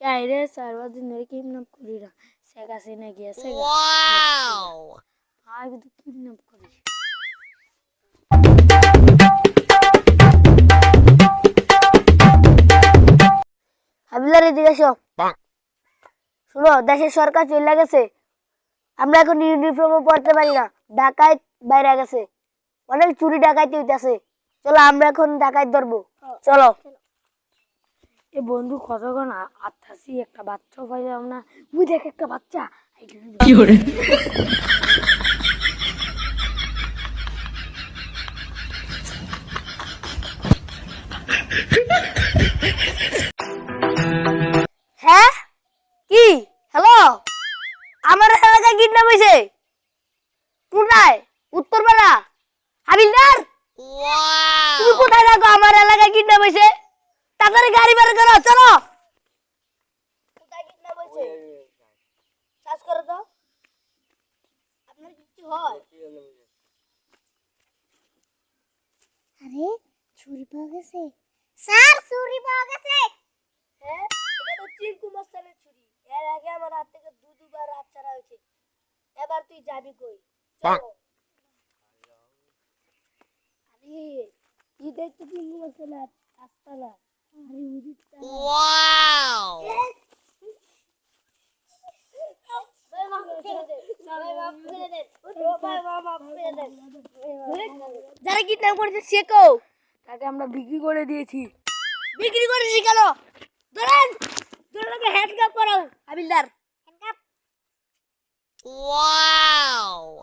रे सर्वदिन मेरे किडनैप करिरा শেখ হাসিনা গিয়েছে আর কিন্তু কিডন্যাপ করিস হাবিলার এদিকে এসো শুনো দেশের সরকার চলে গেছে আমরা এখন ইউনিফর্মও পরতে পারি না ডাকাত বাইরে গেছে অনেক চুরি ডাকাতি হইতাছে চলো আমরা এখন ডাকাত ধরবো চলো এ বন্ধু কতক্ষণ আত্মাসি একটা বাচ্চাও পাইলাম না ওই দেখ একটা বাচ্চা কি করে হ্যাঁ কি হ্যালো আমার এলাকায় কিডন্যাপ হইছে কোথায় উত্তরপাড়া হাবিলদার তুমি কোথায় থাকো আমার এলাকায় কিডন্যাপ হইছে তাড়াতাড়ি গাড়ি বের করো চলো কোথায় কিডন্যাপ হইছে সার্চ করো তো আপনার কি হয় আরে চুরি পাওয়া গেছে স্যার চুরি পাওয়া গেছে হ্যাঁ এটা তো চিঙ্কু মস্তানের চুরি এর আগে আমার হাত থেকে দুবার হাত ছাড়া হয়েছে এবার তুই যাবি কই চলো আরে এই দেখতে চিঙ্কু মস্তানের আসতালা আরে উদিতা ওয়াও যারা কিডন্যাপ করেছে সে কেউ তাকে আমরা বিক্রি করে দিয়েছি বিক্রি করেছি কেন ধরেন ধরে হ্যান্ডকাপ করাও হাবিলদার হ্যান্ডকাপ ওয়াও